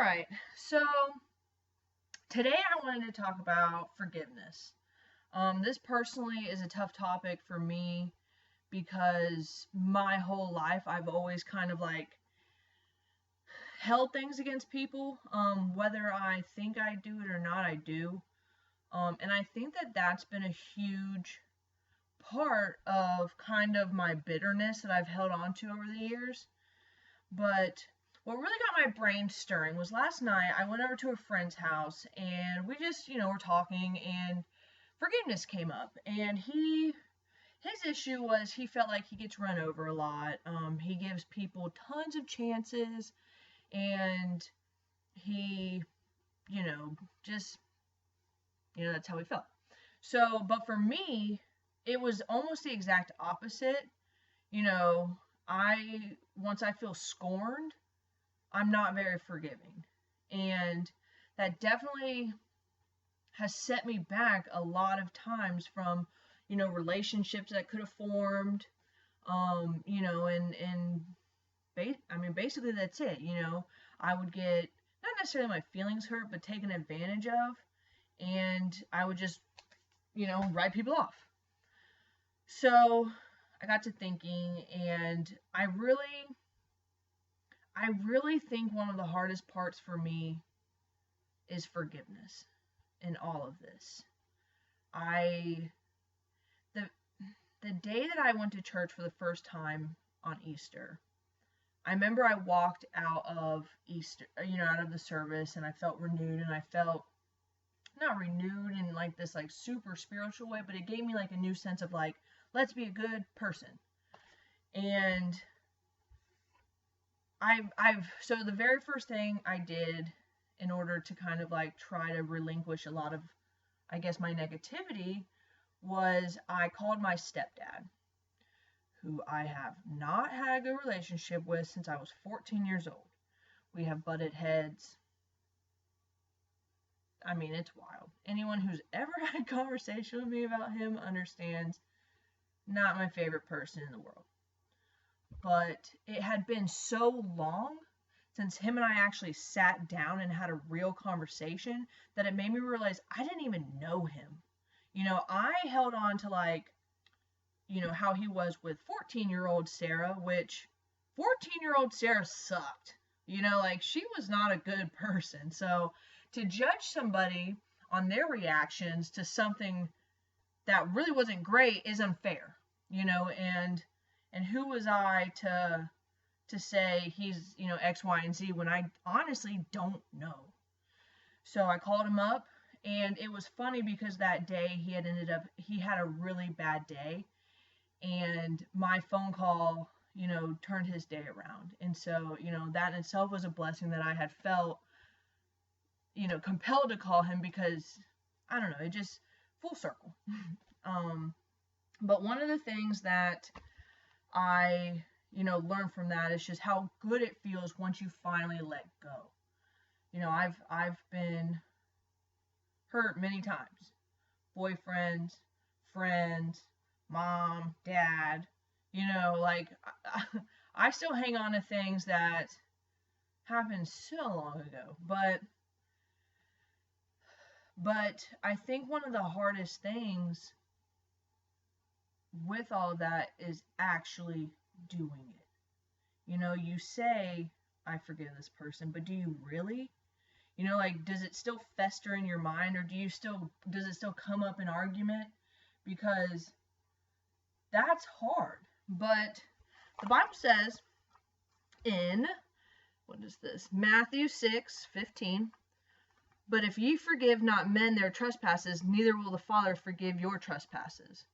right, so today I wanted to talk about forgiveness. This personally is a tough topic for me because my whole life I've always kind of like held things against people, whether I think I do it or not, I do. And I think that that's been a huge part of kind of my bitterness that I've held on to over the years. But what really got my brain stirring was last night I went over to a friend's house and we just, were talking and forgiveness came up. And his issue was he felt like he gets run over a lot. He gives people tons of chances and he, just, that's how he felt. So, but for me, it was almost the exact opposite. You know, once I feel scorned, I'm not very forgiving. And that definitely has set me back a lot of times from, relationships that could have formed, basically that's it. I would get not necessarily my feelings hurt, but taken advantage of, and I would just, write people off. So I got to thinking, and I really think one of the hardest parts for me is forgiveness in all of this. I the the day that I went to church for the first time on Easter, I remember I walked out of Easter, out of the service, and I felt renewed, and I felt not renewed in like this like super spiritual way, but it gave me like a new sense of like, let's be a good person. And so the very first thing I did in order to kind of like try to relinquish a lot of, I guess, my negativity was I called my stepdad, who I have not had a good relationship with since I was 14 years old. We have butted heads. I mean, it's wild. Anyone who's ever had a conversation with me about him understands, not my favorite person in the world. But it had been so long since him and I actually sat down and had a real conversation that it made me realize I didn't even know him. I held on to like, how he was with 14-year-old Sarah, which 14-year-old Sarah sucked. Like she was not a good person. So to judge somebody on their reactions to something that really wasn't great is unfair, and who was I to say he's, X, Y, and Z when I honestly don't know. So I called him up, and it was funny because that day he had a really bad day, and my phone call, turned his day around. And so, that in itself was a blessing that I had felt, compelled to call him because, I don't know, it just full circle. But one of the things that I, learned from that is just how good it feels once you finally let go. I've been hurt many times. Boyfriends, friends, mom, dad, like I still hang on to things that happened so long ago. But I think one of the hardest things with all that is actually doing it. You say, I forgive this person, but do you really? Like, does it still fester in your mind, or does it still come up in argument? Because that's hard. But the Bible says in, what is this? Matthew 6:15, but if ye forgive not men their trespasses, neither will the Father forgive your trespasses.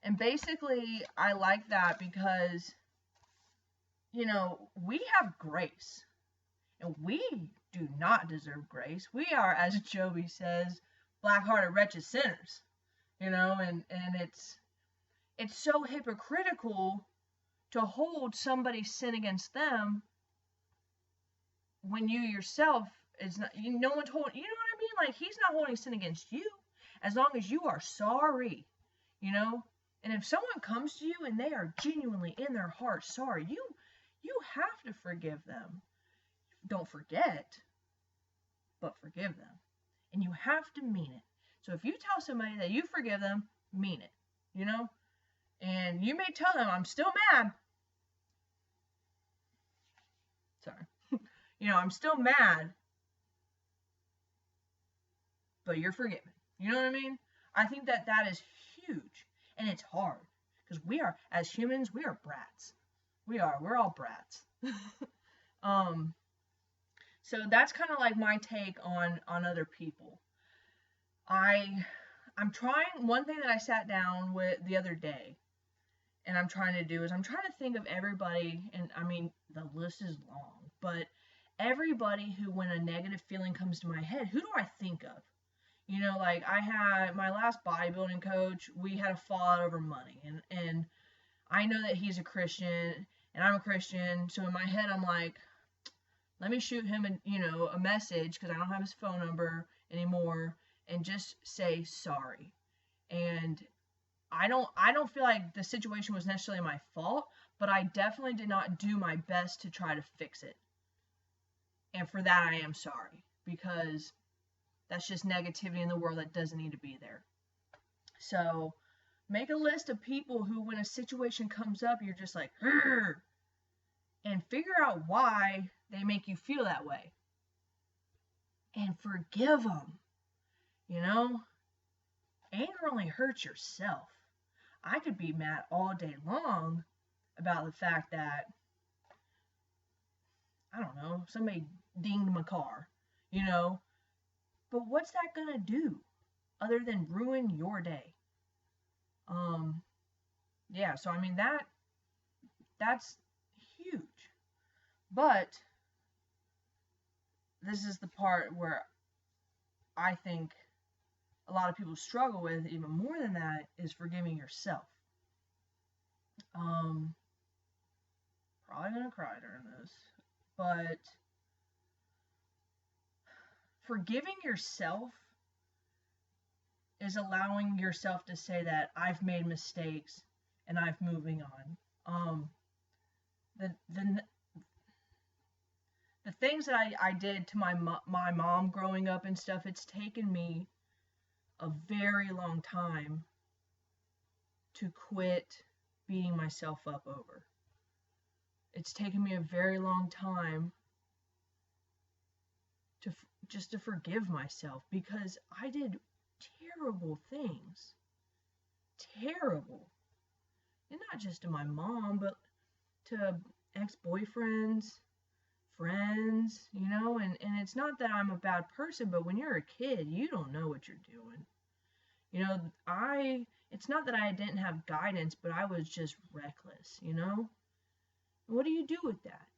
And basically, I like that because, we have grace. And we do not deserve grace. We are, as Joby says, black-hearted, wretched sinners. And it's so hypocritical to hold somebody's sin against them when you yourself is not, no one's holding, you know what I mean? Like, he's not holding sin against you as long as you are sorry, And if someone comes to you and they are genuinely in their heart sorry, you have to forgive them. Don't forget, but forgive them. And you have to mean it. So if you tell somebody that you forgive them, mean it, you know? And you may tell them, I'm still mad. Sorry. I'm still mad, but you're forgiven. You know what I mean? I think that is huge, and it's hard, because as humans, we are brats. We're all brats. So that's kind of like my take on other people. I'm trying, one thing that I sat down with the other day, and I'm trying to do is I'm trying to think of everybody, and I mean, the list is long, but everybody who, when a negative feeling comes to my head, who do I think of? Like I had my last bodybuilding coach, we had a fallout over money, and I know that he's a Christian, and I'm a Christian, so in my head I'm like, let me shoot him a message, because I don't have his phone number anymore, and just say sorry. And I don't feel like the situation was necessarily my fault, but I definitely did not do my best to try to fix it. And for that, I am sorry, because that's just negativity in the world that doesn't need to be there. So make a list of people who, when a situation comes up, you're just like, "Rrr," and figure out why they make you feel that way. And forgive them. Anger only hurts yourself. I could be mad all day long about the fact that, I don't know, somebody dinged my car, but what's that gonna do other than ruin your day? Yeah, so I mean, that's huge. But this is the part where I think a lot of people struggle with, even more than that, is forgiving yourself. Probably gonna cry during this, but forgiving yourself is allowing yourself to say that I've made mistakes and I'm moving on. The things that I did to my mom growing up and stuff, it's taken me a very long time to quit beating myself up over. It's taken me a very long time to forgive myself, because I did terrible things. Terrible. And not just to my mom, but to ex-boyfriends, friends, and it's not that I'm a bad person, but when you're a kid, you don't know what you're doing. It's not that I didn't have guidance, but I was just reckless, What do you do with that?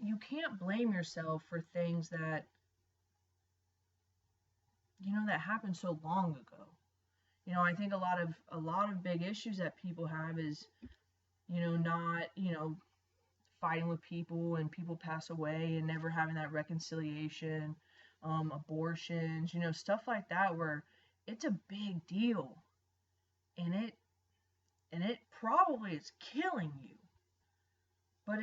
You can't blame yourself for things that, that happened so long ago. I think a lot of big issues that people have is, not, fighting with people, and people pass away and never having that reconciliation, abortions, stuff like that, where it's a big deal, and it probably is killing you, but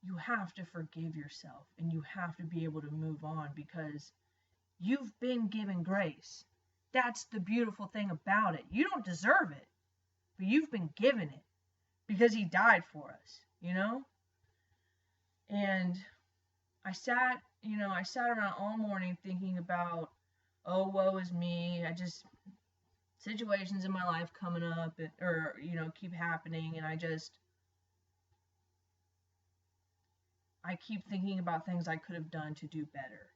you have to forgive yourself, and you have to be able to move on, because you've been given grace. That's the beautiful thing about it. You don't deserve it, but you've been given it, because he died for us, And I sat around all morning thinking about, oh, woe is me. Situations in my life coming up, or keep happening, and I keep thinking about things I could have done to do better,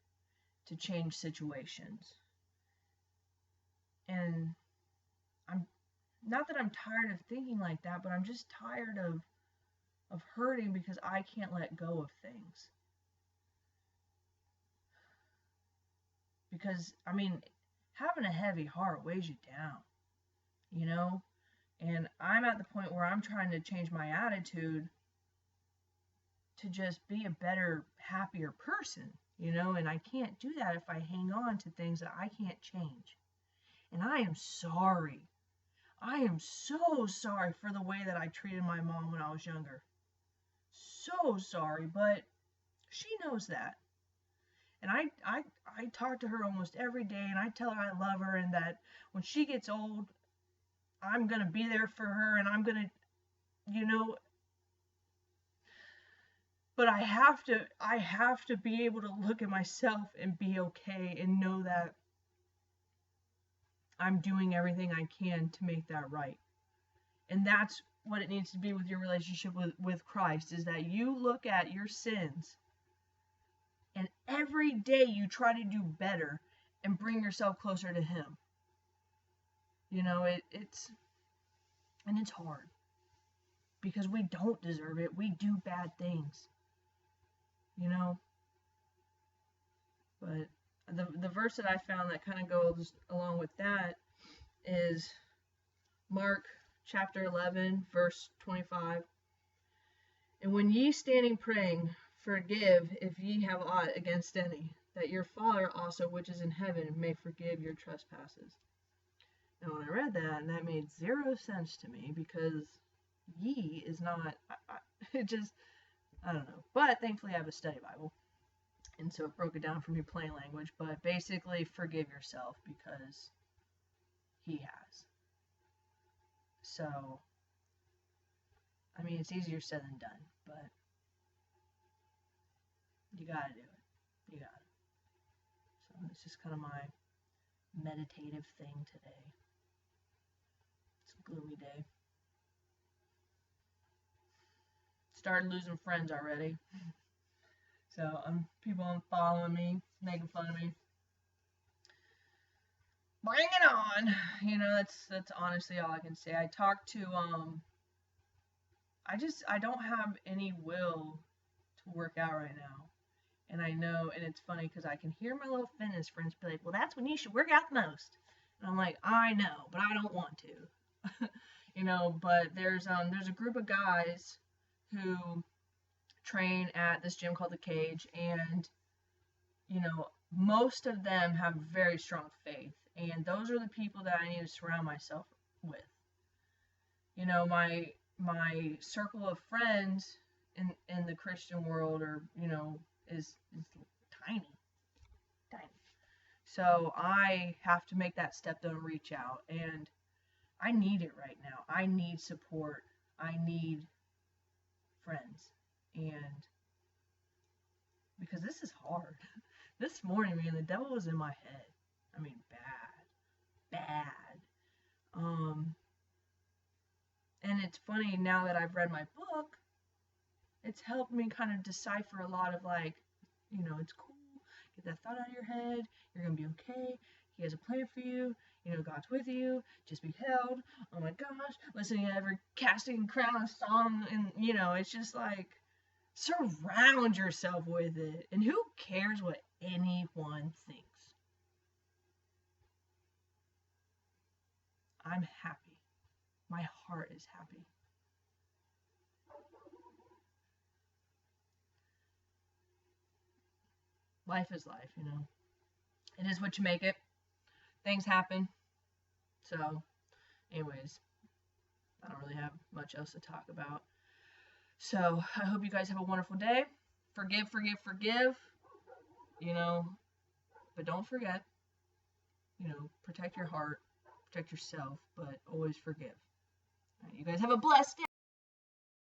to change situations. And I'm not that I'm tired of thinking like that, but I'm just tired of hurting because I can't let go of things. Because, I mean, having a heavy heart weighs you down, And I'm at the point where I'm trying to change my attitude to just be a better, happier person, And I can't do that if I hang on to things that I can't change. And I am sorry. I am so sorry for the way that I treated my mom when I was younger. So sorry, but She knows that. And I talk to her almost every day, and I tell her I love her and that when she gets old, I'm going to be there for her, and I'm going to, you know, but I have to be able to look at myself and be okay and know that I'm doing everything I can to make that right. And that's what it needs to be with your relationship with Christ, is that you look at your sins and every day you try to do better and bring yourself closer to him. You know, it's hard because we don't deserve it. We do bad things, you know. But the verse that I found that kind of goes along with that is Mark chapter 11, verse 25. And when ye standing praying, forgive if ye have aught against any, that your Father also which is in heaven may forgive your trespasses. Now when I read that, and that made zero sense to me, because ye is not, it just, I don't know. But thankfully I have a study Bible, and so it broke it down for me plain language. But basically, forgive yourself because he has. So, I mean, it's easier said than done, but you gotta do it. You gotta. So it's just kind of my meditative thing today. It's a gloomy day. Started losing friends already. So people unfollowing me, making fun of me. Bring it on. You know, that's honestly all I can say. I talked to I don't have any will to work out right now. And I know, and it's funny because I can hear my little fitness friends be like, well, that's when you should work out the most. And I'm like, I know, but I don't want to. You know, but there's a group of guys who train at this gym called The Cage, and, you know, most of them have very strong faith. And those are the people that I need to surround myself with. You know, my circle of friends in the Christian world are, you know, is tiny. So I have to make that step to reach out, and I need it right now. I need support. I need friends. And because this is hard. This morning, man, the devil was in my head. I mean, bad. And it's funny, now that I've read my book, it's helped me kind of decipher a lot of, like, you know, it's cool. Get that thought out of your head. You're going to be okay. He has a plan for you. You know, God's with you. Just be held. Oh my gosh. Listening to every Casting Crown song. And, you know, it's just like, surround yourself with it. And who cares what anyone thinks? I'm happy. My heart is happy. Life is life, you know. It is what you make it. Things happen. So, anyways, I don't really have much else to talk about. So, I hope you guys have a wonderful day. Forgive. You know, but don't forget, you know, protect your heart, protect yourself, but always forgive. All right, you guys have a blessed day.